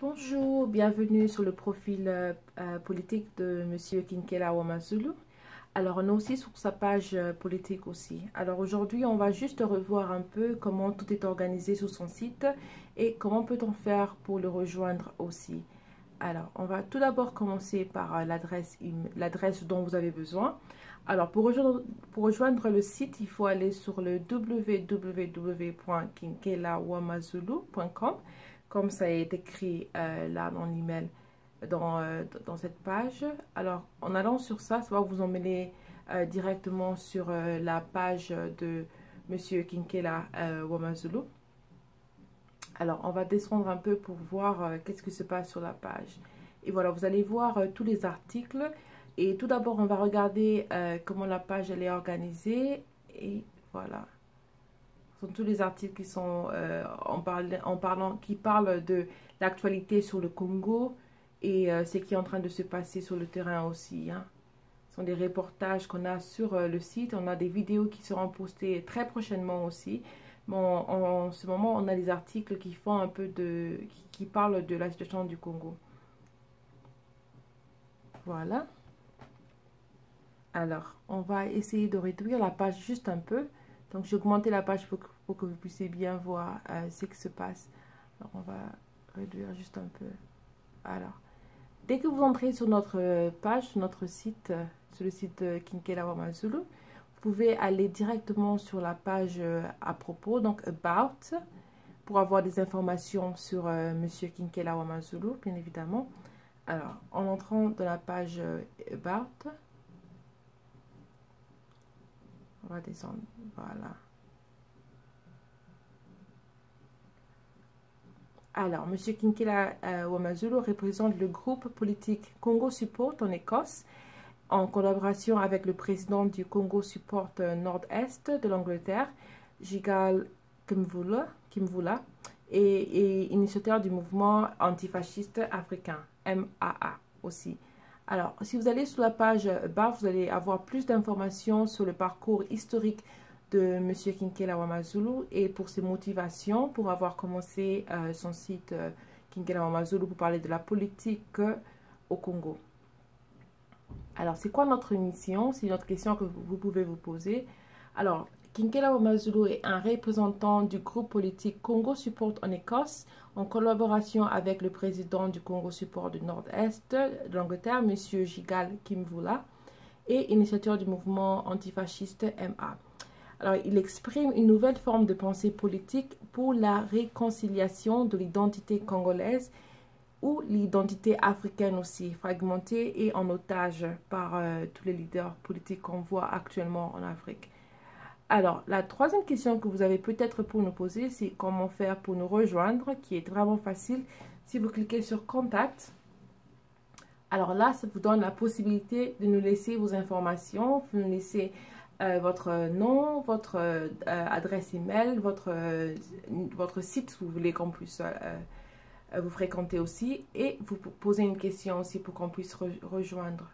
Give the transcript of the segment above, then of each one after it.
Bonjour, bienvenue sur le profil politique de Monsieur Kinkela Wamazulu. Alors, on est aussi sur sa page politique aussi. Alors, aujourd'hui, on va juste revoir un peu comment tout est organisé sur son site et comment peut-on faire pour le rejoindre aussi. Alors, on va tout d'abord commencer par l'adresse dont vous avez besoin. Alors, pour rejoindre le site, il faut aller sur le www.kinkelawamazulu.com. Comme ça est écrit là dans l'email, dans cette page. Alors, en allant sur ça, ça va vous emmener directement sur la page de Monsieur Kinkela Wamazulu. Alors, on va descendre un peu pour voir qu'est-ce qui se passe sur la page. Et voilà, vous allez voir tous les articles. Et tout d'abord, on va regarder comment la page elle est organisée. Et voilà. Ce sont tous les articles qui sont qui parlent de l'actualité sur le Congo et ce qui est en train de se passer sur le terrain aussi. Hein. Ce sont des reportages qu'on a sur le site. On a des vidéos qui seront postées très prochainement aussi. Bon, en ce moment, on a des articles qui font un peu qui parlent de la situation du Congo. Voilà. Alors, on va essayer de réduire la page juste un peu. Donc, j'ai augmenté la page pour que vous puissiez bien voir ce qui se passe. Alors, on va réduire juste un peu. Alors, dès que vous entrez sur notre page, sur notre site, sur le site Kinkela Wamazulu, vous pouvez aller directement sur la page à propos, donc About, pour avoir des informations sur Monsieur Kinkela Wamazulu, bien évidemment. Alors, en entrant dans la page About, on va descendre, voilà. Alors, M. Kinkela Wamazulu représente le groupe politique Congo Support en Écosse, en collaboration avec le président du Congo Support Nord-Est de l'Angleterre, Jigal Kimvula, et initiateur du mouvement antifasciste africain, MAA aussi. Alors, si vous allez sur la page bas, vous allez avoir plus d'informations sur le parcours historique de M. Kinkela Wamazulu et pour ses motivations pour avoir commencé son site Kinkela Wamazulu pour parler de la politique au Congo. Alors, c'est quoi notre mission? C'est une autre question que vous pouvez vous poser. Alors, Kinkela Wamazulu est un représentant du groupe politique Congo Support en Écosse en collaboration avec le président du Congo Support du Nord-Est de l'Angleterre, M. Jigal Kimvula, et initiateur du mouvement antifasciste MA. Alors, il exprime une nouvelle forme de pensée politique pour la réconciliation de l'identité congolaise ou l'identité africaine aussi, fragmentée et en otage par tous les leaders politiques qu'on voit actuellement en Afrique. Alors, la troisième question que vous avez peut-être pour nous poser, c'est comment faire pour nous rejoindre, qui est vraiment facile. Si vous cliquez sur Contact, alors là, ça vous donne la possibilité de nous laisser vos informations, vous nous laissez votre nom, votre adresse email, votre site, si vous voulez qu'on puisse vous fréquenter aussi, et vous poser une question aussi pour qu'on puisse rejoindre.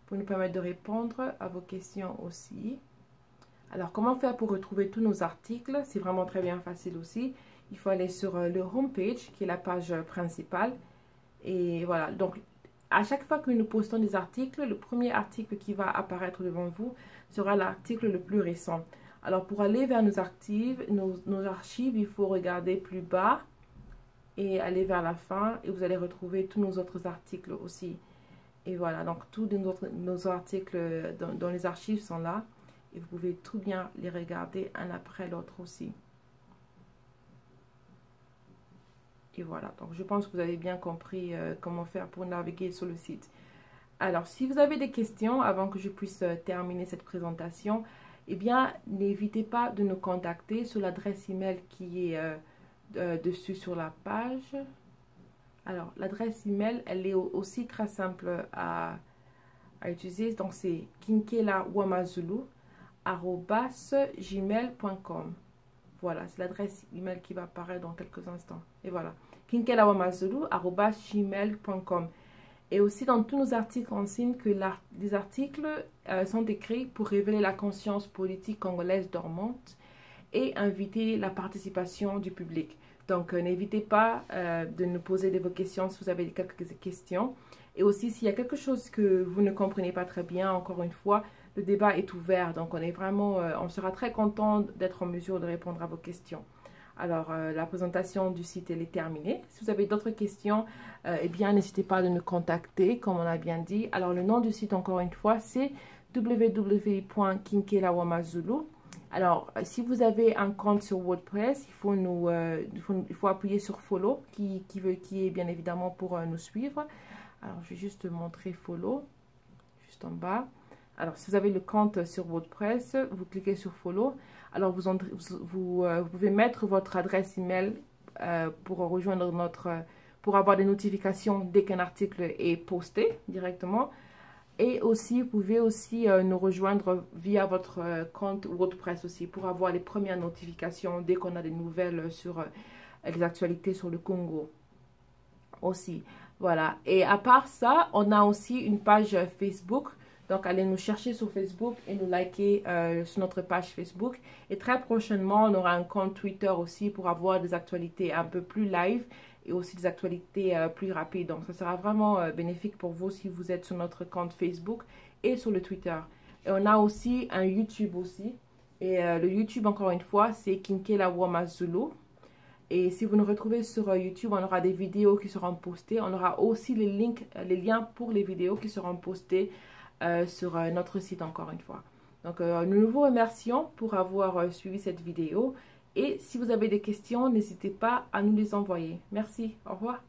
Pour nous permettre de répondre à vos questions aussi. Alors, comment faire pour retrouver tous nos articles? C'est vraiment très bien facile aussi. Il faut aller sur le homepage, qui est la page principale. Et voilà, donc à chaque fois que nous postons des articles, le premier article qui va apparaître devant vous sera l'article le plus récent. Alors, pour aller vers nos archives, il faut regarder plus bas et aller vers la fin. Et vous allez retrouver tous nos autres articles aussi. Et voilà, donc tous nos articles dans les archives sont là. Et vous pouvez tout bien les regarder un après l'autre aussi. Et voilà, donc je pense que vous avez bien compris comment faire pour naviguer sur le site. Alors, si vous avez des questions avant que je puisse terminer cette présentation, eh bien, n'hésitez pas de nous contacter sur l'adresse email qui est dessus sur la page. Alors, l'adresse email, elle est aussi très simple à utiliser. Donc, c'est kinkelawamazulu@gmail.com. Voilà, c'est l'adresse email qui va apparaître dans quelques instants. Et voilà, kinkelawamazulu@gmail.com. Et aussi, dans tous nos articles, on signe que les articles sont écrits pour révéler la conscience politique congolaise dormante et inviter la participation du public. Donc, n'hésitez pas de nous poser vos questions si vous avez quelques questions. Et aussi, s'il y a quelque chose que vous ne comprenez pas très bien, encore une fois, le débat est ouvert. Donc, on sera très content d'être en mesure de répondre à vos questions. Alors, la présentation du site, elle est terminée. Si vous avez d'autres questions, eh bien, n'hésitez pas à nous contacter, comme on a bien dit. Alors, le nom du site, encore une fois, c'est www.kinkelawamazulu. Alors, si vous avez un compte sur WordPress, il faut appuyer sur Follow, qui est bien évidemment pour nous suivre. Alors, je vais juste montrer Follow, juste en bas. Alors, si vous avez le compte sur WordPress, vous cliquez sur Follow. Alors, vous pouvez mettre votre adresse email pour rejoindre pour avoir des notifications dès qu'un article est posté directement. Et aussi, vous pouvez aussi nous rejoindre via votre compte WordPress aussi pour avoir les premières notifications dès qu'on a des nouvelles sur les actualités sur le Congo aussi. Voilà. Et à part ça, on a aussi une page Facebook. Donc, allez nous chercher sur Facebook et nous liker sur notre page Facebook. Et très prochainement, on aura un compte Twitter aussi pour avoir des actualités un peu plus live et aussi des actualités plus rapides. Donc, ça sera vraiment bénéfique pour vous si vous êtes sur notre compte Facebook et sur le Twitter. Et on a aussi un YouTube aussi. Et le YouTube, encore une fois, c'est Kinkelawamazulu. Et si vous nous retrouvez sur YouTube, on aura des vidéos qui seront postées. On aura aussi les liens pour les vidéos qui seront postées sur notre site, encore une fois. Donc, nous vous remercions pour avoir suivi cette vidéo. Et si vous avez des questions, n'hésitez pas à nous les envoyer. Merci. Au revoir.